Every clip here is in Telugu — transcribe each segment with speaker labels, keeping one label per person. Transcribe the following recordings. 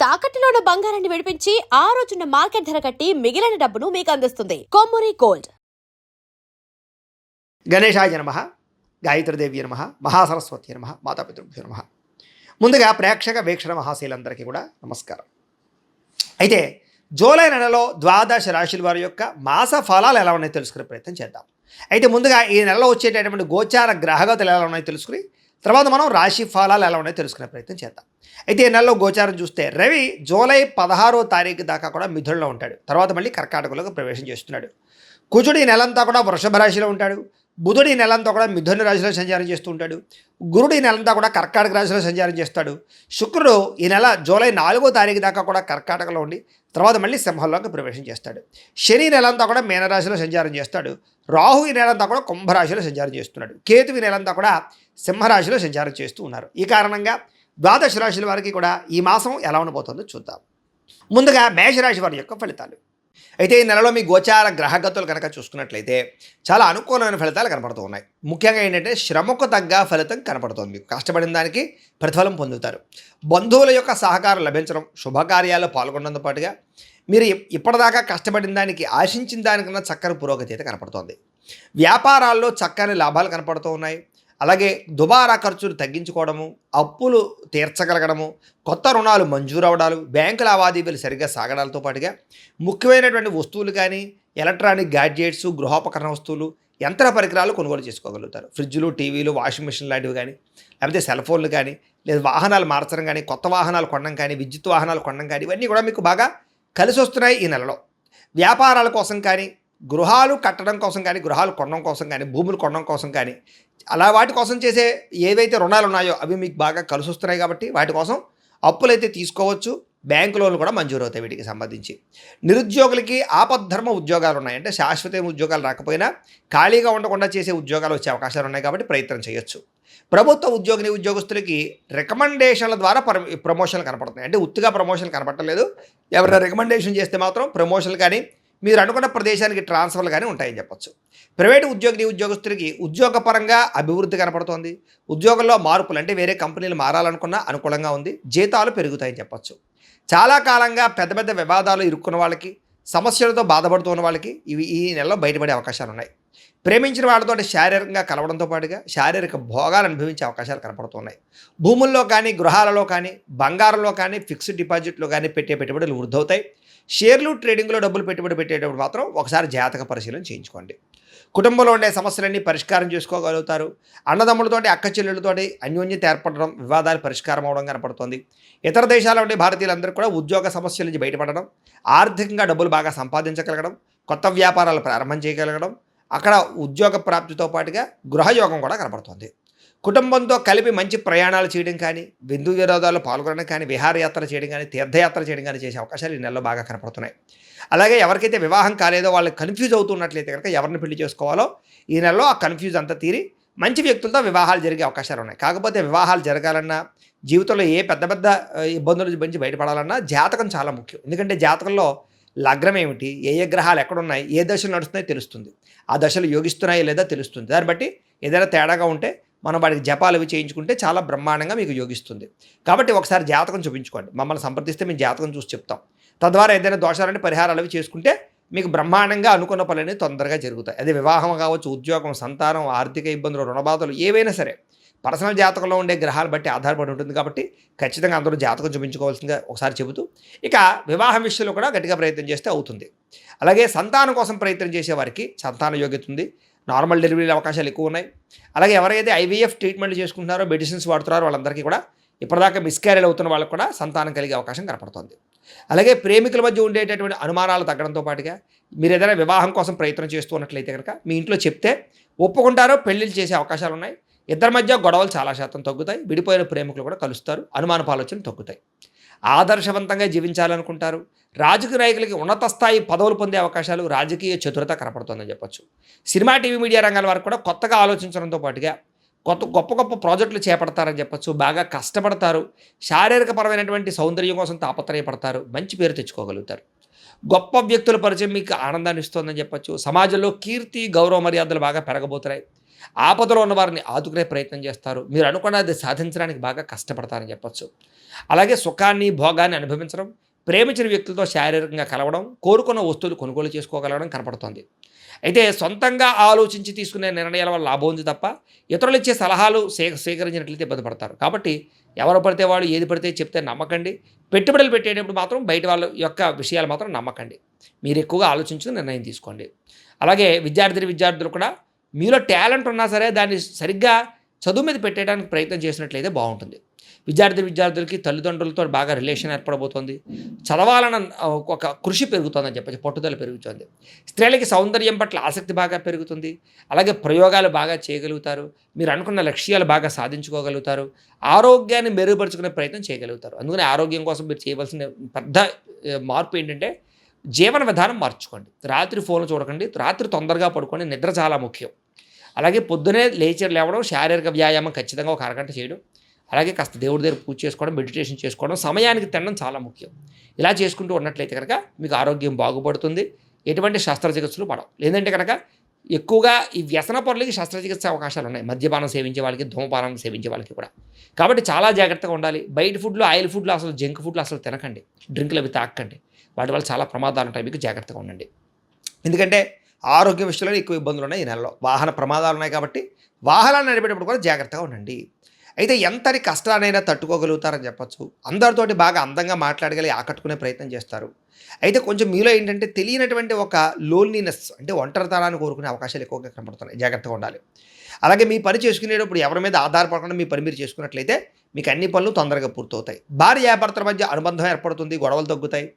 Speaker 1: తాకట్టులో ఉన్న బంగారాన్ని విడిపించి ఆ రోజున్న మార్కెట్ ధర కట్టి మిగిలిన డబ్బును మీకు అందిస్తుంది కొమ్మూరి గోల్డ్.
Speaker 2: గణేశాయ నమః, గాయత్రీదేవి నమః, మహాసరస్వతి నమః, మాతాపితృభ్యో నమః. ముందుగా ప్రేక్షక వీక్షణ మహాశీలందరికీ కూడా నమస్కారం. అయితే జూలై నెలలో ద్వాదశ రాశుల వారి యొక్క మాస ఫలాలు ఎలా ఉన్నాయో తెలుసుకునే ప్రయత్నం చేద్దాం. అయితే ముందుగా ఈ నెలలో వచ్చేటటువంటి గోచార గ్రహగతులు ఎలా ఉన్నాయో తెలుసుకుని తర్వాత మనం రాశి ఫలాలు ఎలా ఉన్నాయో తెలుసుకునే ప్రయత్నం చేద్దాం. అయితే ఈ నెలలో గోచారం చూస్తే రవి జూలై 16వ తారీఖు దాకా కూడా మిథునంలో ఉంటాడు. తర్వాత మళ్ళీ కర్కాటకంలోకి ప్రవేశం చేస్తున్నాడు. కుజుడు ఈ నెలంతా కూడా వృషభ రాశిలో ఉంటాడు. బుధుడు ఈ నెలంతా కూడా మిథున రాశిలో సంచారం చేస్తూ ఉంటాడు. గురుడు ఈ నెలంతా కూడా కర్కాటక రాశిలో సంచారం చేస్తాడు. శుక్రుడు ఈ నెల జూలై 4వ తారీఖు దాకా కూడా కర్కాటకలో ఉండి తర్వాత మళ్ళీ సింహంలోకి ప్రవేశం చేస్తాడు. శని నెలంతా కూడా మీనరాశిలో సంచారం చేస్తాడు. రాహు ఈ నెలంతా కూడా కుంభరాశిలో సంచారం చేస్తున్నాడు. కేతు ఈ నెలంతా కూడా సింహరాశిలో సంచారం చేస్తూ ఉన్నారు. ఈ కారణంగా ద్వాదశ రాశుల వారికి కూడా ఈ మాసం ఎలా ఉండబోతుందో చూద్దాం. ముందుగా మేషరాశి వారి యొక్క ఫలితాలు. అయితే ఈ నెలలో మీ గోచార గ్రహగతులు కనుక చూసుకున్నట్లయితే చాలా అనుకూలమైన ఫలితాలు కనపడుతూ ఉన్నాయి. ముఖ్యంగా ఏంటంటే శ్రమకు తగ్గ ఫలితం కనపడుతుంది. మీకు కష్టపడిన దానికి ప్రతిఫలం పొందుతారు. బంధువుల యొక్క సహకారం లభించడం, శుభకార్యాల్లో పాల్గొనడంతో పాటుగా మీరు ఇప్పటిదాకా కష్టపడిన దానికి ఆశించిన దానికన్నా చక్కని పురోగతి అయితే కనపడుతోంది. వ్యాపారాల్లో చక్కని లాభాలు కనపడుతూ ఉన్నాయి. అలాగే దుబారా ఖర్చులు తగ్గించుకోవడము, అప్పులు తీర్చగలగడము, కొత్త రుణాలు మంజూరు అవడాలు, బ్యాంకు లావాదేవీలు సరిగ్గా సాగడాలతో పాటుగా ముఖ్యమైనటువంటి వస్తువులు కానీ ఎలక్ట్రానిక్ గ్యాడ్జెట్స్, గృహోపకరణ వస్తువులు, యంత్ర పరికరాలు కొనుగోలు చేసుకోగలుగుతారు. ఫ్రిడ్జ్లు, టీవీలు, వాషింగ్ మిషన్ లాంటివి కానీ, లేకపోతే సెల్ ఫోన్లు కానీ, లేదా వాహనాలు మార్చడం కానీ, కొత్త వాహనాలు కొనడం కానీ, విద్యుత్ వాహనాలు కొనడం కానీ, ఇవన్నీ కూడా మీకు బాగా కలిసి వస్తున్నాయి ఈ నెలలో. వ్యాపారాల కోసం కానీ, గృహాలు కట్టడం కోసం కానీ, గృహాలు కొనడం కోసం కానీ, భూములు కొనడం కోసం కానీ, అలా వాటి కోసం చేసే ఏవైతే రుణాలు ఉన్నాయో అవి మీకు బాగా కలిసి వస్తున్నాయి. కాబట్టి వాటి కోసం అప్పులైతే తీసుకోవచ్చు. బ్యాంకు లోన్లు కూడా మంజూరు అవుతాయి వీటికి సంబంధించి. నిరుద్యోగులకి ఆపద్ధర్మ ఉద్యోగాలు ఉన్నాయి. అంటే శాశ్వత ఉద్యోగాలు రాకపోయినా ఖాళీగా ఉండకుండా చేసే ఉద్యోగాలు వచ్చే అవకాశాలు ఉన్నాయి. కాబట్టి ప్రయత్నం చేయొచ్చు. ప్రభుత్వ ఉద్యోగస్తులకి రికమెండేషన్ల ద్వారా ప్రమోషన్లు కనపడుతున్నాయి. అంటే ఉత్తిగా ప్రమోషన్లు కనపడలేదు. ఎవరైనా రికమెండేషన్ చేస్తే మాత్రం ప్రమోషన్లు కానీ, మీరు అనుకున్న ప్రదేశానికి ట్రాన్స్ఫర్లు కానీ ఉంటాయని చెప్పొచ్చు. ప్రైవేటు ఉద్యోగస్తులకి ఉద్యోగపరంగా అభివృద్ధి కనపడుతోంది. ఉద్యోగంలో మార్పులు అంటే వేరే కంపెనీలు మారాలనుకున్నా అనుకూలంగా ఉంది. జీతాలు పెరుగుతాయని చెప్పొచ్చు. చాలా కాలంగా పెద్ద పెద్ద వివాదాలు ఇరుక్కున్న వాళ్ళకి, సమస్యలతో బాధపడుతున్న వాళ్ళకి ఇవి ఈ నెలలో బయటపడే అవకాశాలు ఉన్నాయి. ప్రేమించిన వాళ్ళతో శారీరకంగా కలవడంతో పాటుగా శారీరక భోగాలు అనుభవించే అవకాశాలు కనపడుతున్నాయి. భూముల్లో కానీ, గృహాలలో కానీ, బంగారంలో కానీ, ఫిక్స్డ్ డిపాజిట్లో కానీ పెట్టే పెట్టుబడులు వృద్ధవుతాయి. షేర్లు, ట్రేడింగ్లో డబ్బులు పెట్టుబడి పెట్టేటప్పుడు మాత్రం ఒకసారి జాతక పరిశీలన చేయించుకోండి. కుటుంబంలో ఉండే సమస్యలన్నీ పరిష్కారం చేసుకోగలుగుతారు. అన్నదమ్ములతోటి, అక్క చెల్లెళ్ళతోటి అన్యోన్యత ఏర్పడడం, వివాదాలు పరిష్కారం అవడం కనపడుతుంది. ఇతర దేశాల ఉండే భారతీయులందరూ కూడా ఉద్యోగ సమస్యల నుంచి బయటపడడం, ఆర్థికంగా డబ్బులు బాగా సంపాదించగలగడం, కొత్త వ్యాపారాలు ప్రారంభం చేయగలగడం, అక్కడ ఉద్యోగ ప్రాప్తితో పాటుగా గృహయోగం కూడా కనపడుతుంది. కుటుంబంతో కలిపి మంచి ప్రయాణాలు చేయడం కానీ, విందు వినోదాల్లో పాల్గొనడం కానీ, విహారయాత్ర చేయడం కానీ, తీర్థయాత్ర చేయడం కానీ చేసే అవకాశాలు ఈ నెలలో బాగా కనపడుతున్నాయి. అలాగే ఎవరికైతే వివాహం కాలేదో వాళ్ళు కన్ఫ్యూజ్ అవుతున్నట్లయితే కనుక ఎవరిని పెళ్లి చేసుకోవాలో ఈ నెలలో ఆ కన్ఫ్యూజ్ అంతా తీరి మంచి వ్యక్తులతో వివాహాలు జరిగే అవకాశాలు ఉన్నాయి. కాకపోతే వివాహాలు జరగాలన్నా, జీవితంలో ఏ పెద్ద పెద్ద ఇబ్బందుల నుంచి బయటపడాలన్నా జాతకం చాలా ముఖ్యం. ఎందుకంటే జాతకంలో లగ్నం ఏమిటి, ఏ గ్రహాలు ఎక్కడున్నాయి, ఏ దశలు నడుస్తున్నాయో తెలుస్తుంది. ఆ దశలు యోగిస్తున్నాయో లేదా తెలుస్తుంది. దాన్ని బట్టి ఏదైనా తేడాగా ఉంటే మనం వాటికి జపాలు అవి చేయించుకుంటే చాలా బ్రహ్మాండంగా మీకు యోగిస్తుంది. కాబట్టి ఒకసారి జాతకం చూపించుకోండి. మమ్మల్ని సంప్రదిస్తే మేము జాతకం చూసి చెప్తాం. తద్వారా ఏదైనా దోషాలని పరిహారాలు అవి చేసుకుంటే మీకు బ్రహ్మాండంగా అనుకున్న పనులన్నీ తొందరగా జరుగుతాయి. అదే వివాహం కావచ్చు, ఉద్యోగం, సంతానం, ఆర్థిక ఇబ్బందులు, రుణబాధలు ఏవైనా సరే పర్సనల్ జాతకంలో ఉండే గ్రహాలు బట్టి ఆధారపడి ఉంటుంది. కాబట్టి ఖచ్చితంగా అందరూ జాతకం చూపించుకోవాల్సిందిగా ఒకసారి చెబుతూ ఇక వివాహం విషయంలో కూడా గట్టిగా ప్రయత్నం చేస్తే అవుతుంది. అలాగే సంతానం కోసం ప్రయత్నం చేసే వారికి సంతాన యోగ్యత ఉంది. నార్మల్ డెలివరీ అవకాశాలు ఎక్కువ ఉన్నాయి. అలాగే ఎవరైతే ఐవీఎఫ్ ట్రీట్మెంట్ చేసుకుంటున్నారో, మెడిసిన్స్ వాడుతున్నారో వాళ్ళందరికీ కూడా ఇప్పటిదాకా మిస్క్యారేజ్ అవుతున్న వాళ్ళకు కూడా సంతానం కలిగే అవకాశం కనపడుతుంది. అలాగే ప్రేమికుల మధ్య ఉండేటటువంటి అనుమానాలు తగ్గడంతో పాటుగా మీరు ఏదైనా వివాహం కోసం ప్రయత్నం చేస్తున్నట్లయితే కనుక మీ ఇంట్లో చెప్తే ఒప్పుకుంటారో, పెళ్లిళ్ళు చేసే అవకాశాలు ఉన్నాయి. ఇద్దరి మధ్య గొడవలు చాలా శాతం తగ్గుతాయి. విడిపోయిన ప్రేమికులు కూడా కలుస్తారు. అనుమానపు ఆలోచనలు తగ్గుతాయి. ఆదర్శవంతంగా జీవించాలనుకుంటారు. రాజకీయ నాయకులకి ఉన్నత స్థాయి పదవులు పొందే అవకాశాలు, రాజకీయ చతురత కనపడుతుందని చెప్పొచ్చు. సినిమా, టీవీ, మీడియా రంగాల వారికి కూడా కొత్తగా ఆలోచించడంతో పాటుగా గొప్ప ప్రాజెక్టులు చేపడతారని చెప్పొచ్చు. బాగా కష్టపడతారు. శారీరకపరమైనటువంటి సౌందర్యం కోసం తాపత్రయపడతారు. మంచి పేరు తెచ్చుకోగలుగుతారు. గొప్ప వ్యక్తుల పరిచయం మీకు ఆనందాన్ని ఇస్తుందని చెప్పొచ్చు. సమాజంలో కీర్తి, గౌరవ మర్యాదలు బాగా పెరగబోతున్నాయి. ఆపదలో ఉన్న వారిని ఆదుకునే ప్రయత్నం చేస్తారు. మీరు అనుకున్నది సాధించడానికి బాగా కష్టపడతారని చెప్పొచ్చు. అలాగే సుఖాన్ని, భోగాన్ని అనుభవించడం, ప్రేమించిన వ్యక్తులతో శారీరకంగా కలవడం, కోరుకున్న వస్తువులు కొనుగోలు చేసుకోగలగడం కనపడుతోంది. అయితే సొంతంగా ఆలోచించి తీసుకునే నిర్ణయాల వల్ల లాభం ఉంది తప్ప, ఇతరులు ఇచ్చే సలహాలు స్వీకరించినట్లయితే ఇబ్బంది పడతారు. కాబట్టి ఎవరు పడితే వాళ్ళు ఏది పడితే చెప్తే నమ్మకండి. పెట్టుబడులు పెట్టేటప్పుడు మాత్రం బయట వాళ్ళ యొక్క విషయాలు మాత్రం నమ్మకండి. మీరు ఎక్కువగా ఆలోచించుకుని నిర్ణయం తీసుకోండి. అలాగే విద్యార్థులు కూడా మీలో టాలెంట్ ఉన్నా సరే దాన్ని సరిగ్గా చదువు మీద పెట్టడానికి ప్రయత్నం చేసినట్లయితే బాగుంటుంది. విద్యార్థులకి తల్లిదండ్రులతో బాగా రిలేషన్ ఏర్పడబోతోంది. చదవాలన్న ఒక కృషి పెరుగుతుందని చెప్పచ్చు, పట్టుదల పెరుగుతుంది. స్త్రీలకి సౌందర్యం పట్ల ఆసక్తి బాగా పెరుగుతుంది. అలాగే ప్రయోగాలు బాగా చేయగలుగుతారు. మీరు అనుకున్న లక్ష్యాలు బాగా సాధించుకోగలుగుతారు. ఆరోగ్యాన్ని మెరుగుపరుచుకునే ప్రయత్నం చేయగలుగుతారు. అందుకని ఆరోగ్యం కోసం మీరు చేయవలసిన పెద్ద మార్పు ఏంటంటే జీవన విధానం మార్చుకోండి. రాత్రి ఫోన్లు చూడకండి. రాత్రి తొందరగా పడుకోండి. నిద్ర చాలా ముఖ్యం. అలాగే పొద్దునే లేవడం, శారీరక వ్యాయామం ఖచ్చితంగా ఒక అరగంట చేయడం, అలాగే కాస్త దేవుడి దగ్గర పూజ చేసుకోవడం, మెడిటేషన్ చేసుకోవడం, సమయానికి తినడం చాలా ముఖ్యం. ఇలా చేసుకుంటూ ఉన్నట్లయితే కనుక మీకు ఆరోగ్యం బాగుపడుతుంది. ఎటువంటి శస్త్రచికిత్సలు పడవు. లేదంటే కనుక ఎక్కువగా ఈ వ్యసన పనులకి శస్త్రచికిత్స అవకాశాలు ఉన్నాయి. మద్యపానం సేవించే వాళ్ళకి, ధూమపానం సేవించే వాళ్ళకి కూడా. కాబట్టి చాలా జాగ్రత్తగా ఉండాలి. బయట ఫుడ్లు, ఆయిల్ ఫుడ్లు, అసలు జంక్ ఫుడ్లు అసలు తినకండి. డ్రింకులు అవి తాకండి. వాటి వల్ల చాలా ప్రమాదాలు ఉంటాయి. మీకు జాగ్రత్తగా ఉండండి. ఎందుకంటే ఆరోగ్య విషయంలో ఎక్కువ ఇబ్బందులు ఉన్నాయి ఈ నెలలో. వాహన ప్రమాదాలు ఉన్నాయి కాబట్టి వాహనాన్ని నడిపేటప్పుడు కూడా జాగ్రత్తగా ఉండండి. అయితే ఎంతటి కష్టానైనా తట్టుకోగలుగుతారని చెప్పచ్చు. అందరితోటి బాగా అందంగా మాట్లాడగలిగి ఆకట్టుకునే ప్రయత్నం చేస్తారు. అయితే కొంచెం మీలో ఏంటంటే తెలియనటువంటి ఒక లోన్లీనెస్, అంటే ఒంటరితనాన్ని కోరుకునే అవకాశాలు ఎక్కువగా కనపడుతున్నాయి. జాగ్రత్తగా ఉండాలి. అలాగే మీ పని చేసుకునేటప్పుడు ఎవరి మీద ఆధారపడకుండా మీ పని మీరు చేసుకున్నట్లయితే మీకు అన్ని పనులు తొందరగా పూర్తవుతాయి. భార్యాభర్తల మధ్య అనుబంధం ఏర్పడుతుంది. గొడవలు తగ్గుతాయి.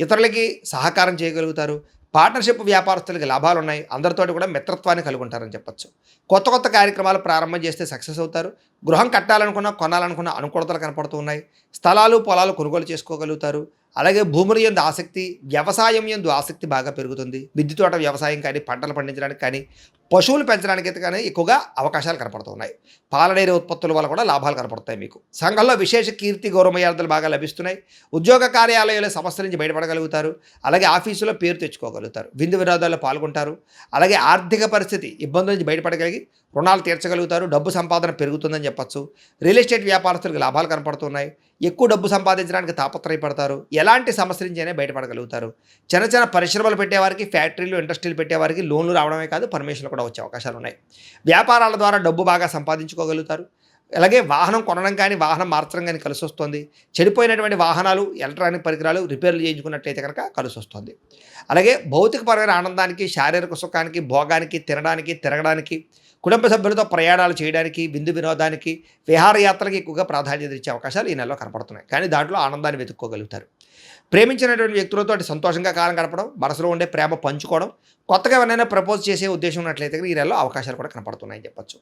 Speaker 2: ఇతరులకి సహకారం చేయగలుగుతారు. పార్ట్నర్షిప్ వ్యాపారస్తులకి లాభాలు ఉన్నాయి. అందరితోటి కూడా మిత్రత్వాన్ని కలిగి ఉంటారని చెప్పచ్చు. కొత్త కార్యక్రమాలు ప్రారంభం చేస్తే సక్సెస్ అవుతారు. గృహం కట్టాలనుకున్నా, కొనాలనుకున్న అనుకూలతలు కనపడుతూ ఉన్నాయి. స్థలాలు, పొలాలు కొనుగోలు చేసుకోగలుగుతారు. అలాగే భూముల యందు ఆసక్తి, వ్యవసాయం యందు ఆసక్తి బాగా పెరుగుతుంది. మిద్దె తోట వ్యవసాయం కానీ, పంటలు పండించడానికి కానీ, పశువులు పెంచడానికి కానీ ఎక్కువగా అవకాశాలు కనపడుతున్నాయి. పాలడైరీ ఉత్పత్తుల వల్ల కూడా లాభాలు కనపడతాయి. మీకు సంఘంలో విశేష కీర్తి, గౌరవమర్యాదలు బాగా లభిస్తున్నాయి. ఉద్యోగ కార్యాలయాల సమస్యల నుంచి బయటపడగలుగుతారు. అలాగే ఆఫీసులో పేరు తెచ్చుకోగలుగుతారు. విందు వినోదాల్లో పాల్గొంటారు. అలాగే ఆర్థిక పరిస్థితి ఇబ్బందుల నుంచి బయటపడగలిగి రుణాలు తీర్చగలుగుతారు. డబ్బు సంపాదన పెరుగుతుందని చెప్పచ్చు. రియల్ ఎస్టేట్ వ్యాపారస్తులకు లాభాలు కనపడుతున్నాయి. ఎక్కువ డబ్బు సంపాదించడానికి తాపత్రయపడతారు. ఎలాంటి సమస్య నుంచైనా బయటపడగలుగుతారు. చిన్న పరిశ్రమలు పెట్టేవారికి, ఫ్యాక్టరీలు, ఇండస్ట్రీలు పెట్టేవారికి లోన్లు రావడమే కాదు, పర్మిషన్లు కూడా వచ్చే అవకాశాలు ఉన్నాయి. వ్యాపారాల ద్వారా డబ్బు బాగా సంపాదించుకోగలుగుతారు. అలాగే వాహనం కొనడం కానీ, వాహనం మార్చడం కానీ కలిసి వస్తుంది. చెడిపోయినటువంటి వాహనాలు, ఎలక్ట్రానిక్ పరికరాలు రిపేర్లు చేయించుకున్నట్లయితే కనుక కలిసి వస్తుంది. అలాగే భౌతికపరమైన ఆనందానికి, శారీరక సుఖానికి, భోగానికి, తినడానికి, తిరగడానికి, కుటుంబ సభ్యులతో ప్రయాణాలు చేయడానికి, విందు వినోదానికి, విహారయాత్రలకు ఎక్కువగా ప్రాధాన్యత ఇచ్చే అవకాశాలు ఈ నెలలో కనపడుతున్నాయి. కానీ దాంట్లో ఆనందాన్ని వెతుక్కోగలుగుతారు. ప్రేమించినటువంటి వ్యక్తులతో సంతోషంగా కాలం గడపడం, మనసులో ఉండే ప్రేమ పంచుకోవడం, కొత్తగా ఎవరైనా ప్రపోజ్ చేసే ఉద్దేశం ఉన్నట్లయితే ఈ నెలలో అవకాశాలు కూడా కనపడుతున్నాయని చెప్పచ్చు.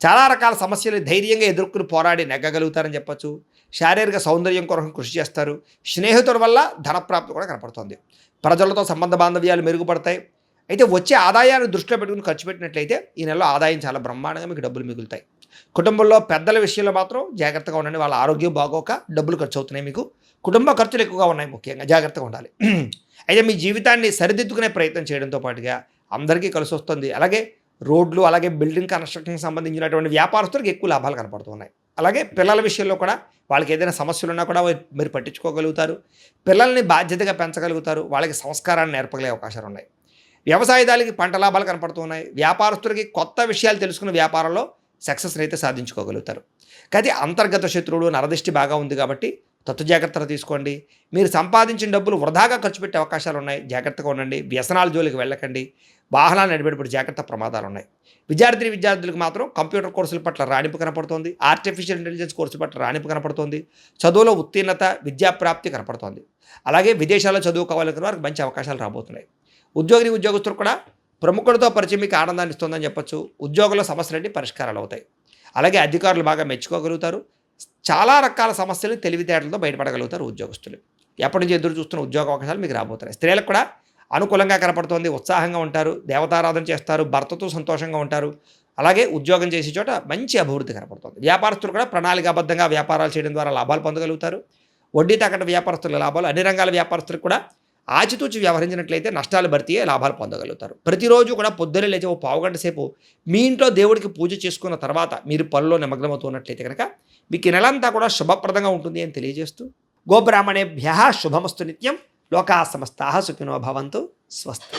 Speaker 2: చాలా రకాల సమస్యలు ధైర్యంగా ఎదుర్కొని పోరాడి నెగ్గగలుగుతారని చెప్పచ్చు. శారీరక సౌందర్యం కొరకు కృషి చేస్తారు. స్నేహితుల వల్ల ధనప్రాప్తి కూడా కనపడుతుంది. ప్రజలతో సంబంధ బాంధవ్యాలు మెరుగుపడతాయి. అయితే వచ్చే ఆదాయాన్ని దృష్టిలో పెట్టుకుని ఖర్చు పెట్టినట్లయితే ఈ నెలలో ఆదాయం చాలా బ్రహ్మాండంగా మీకు డబ్బులు మిగులుతాయి. కుటుంబంలో పెద్దల విషయంలో మాత్రం జాగ్రత్తగా ఉండండి. వాళ్ళ ఆరోగ్యం బాగోక డబ్బులు ఖర్చు అవుతున్నాయి. మీకు కుటుంబ ఖర్చులు ఎక్కువగా ఉన్నాయి. ముఖ్యంగా జాగ్రత్తగా ఉండాలి. అయితే మీ జీవితాన్ని సరిదిద్దుకునే ప్రయత్నం చేయడంతో పాటుగా అందరికీ కలిసి వస్తుంది. అలాగే రోడ్లు, అలాగే బిల్డింగ్ కన్స్ట్రక్షన్కి సంబంధించినటువంటి వ్యాపారస్తులకు ఎక్కువ లాభాలు కనపడుతున్నాయి. అలాగే పిల్లల విషయంలో కూడా వాళ్ళకి ఏదైనా సమస్యలు ఉన్నా కూడా మీరు పట్టించుకోగలుగుతారు. పిల్లల్ని బాధ్యతగా పెంచగలుగుతారు. వాళ్ళకి సంస్కారాన్ని నేర్పగలిగే అవకాశాలు ఉన్నాయి. వ్యవసాయదారులకి పంట లాభాలు కనపడుతున్నాయి. వ్యాపారస్తులకి కొత్త విషయాలు తెలుసుకున్న వ్యాపారంలో సక్సెస్ని అయితే సాధించుకోగలుగుతారు. కానీ అంతర్గత శత్రువులు, నరదిష్టి బాగా ఉంది కాబట్టి జాగ్రత్తలు తీసుకోండి. మీరు సంపాదించిన డబ్బులు వృధాగా ఖర్చు పెట్టే అవకాశాలు ఉన్నాయి. జాగ్రత్తగా ఉండండి. వ్యసనాల జోలికి వెళ్ళకండి. వాహనాలు నడిపేటప్పుడు జాగ్రత్త, ప్రమాదాలు ఉన్నాయి. విద్యార్థులకు మాత్రం కంప్యూటర్ కోర్సుల పట్ల రాణింపు కనపడుతోంది. ఆర్టిఫిషియల్ ఇంటెలిజెన్స్ కోర్సుల పట్ల రాణింపు కనపడుతోంది. చదువులో ఉత్తీర్ణత, విద్యాప్రాప్తి కనపడుతోంది. అలాగే విదేశాల్లో చదువుకోవాలనుకున్న వారికి మంచి అవకాశాలు రాబోతున్నాయి. ఉద్యోగస్తులు కూడా ప్రముఖులతో పరిచయం మీకు ఆనందాన్ని ఇస్తుందని చెప్పచ్చు. ఉద్యోగంలో సమస్యలన్నీ పరిష్కారాలు అవుతాయి. అలాగే అధికారులు బాగా మెచ్చుకోగలుగుతారు. చాలా రకాల సమస్యలు తెలివితేటలతో బయటపడగలుగుతారు ఉద్యోగస్తులు. ఎప్పటి నుంచి ఎదురు చూస్తున్న ఉద్యోగ అవకాశాలు మీకు రాబోతున్నాయి. స్త్రీలకు కూడా అనుకూలంగా కనపడుతోంది. ఉత్సాహంగా ఉంటారు. దేవతారాధన చేస్తారు. భర్తతో సంతోషంగా ఉంటారు. అలాగే ఉద్యోగం చేసే చోట మంచి అభివృద్ధి కనపడుతుంది. వ్యాపారస్తులు కూడా ప్రణాళికాబద్ధంగా వ్యాపారాలు చేయడం ద్వారా లాభాలు పొందగలుగుతారు. వడ్డీ తాకట్టు వ్యాపారస్తుల లాభాలు, అన్ని రంగాల వ్యాపారస్తులకు కూడా ఆచితూచి వ్యవహరించినట్లయితే నష్టాలు భర్తీ అయ్యి లాభాలు పొందగలుగుతారు. ప్రతిరోజు కూడా పొద్దున్నే లేచి ఓ పావుగంట సేపు మీ ఇంట్లో దేవుడికి పూజ చేసుకున్న తర్వాత మీరు పనిలో నిమగ్నమవుతున్నట్లయితే కనుక మీకు ఈ నెలంతా కూడా శుభప్రదంగా ఉంటుంది అని తెలియజేస్తూ గోబ్రాహ్మణేభ్యః శుభమస్తు నిత్యం. లోకా సమస్తాః సుఖినో భవంతు. స్వస్తి.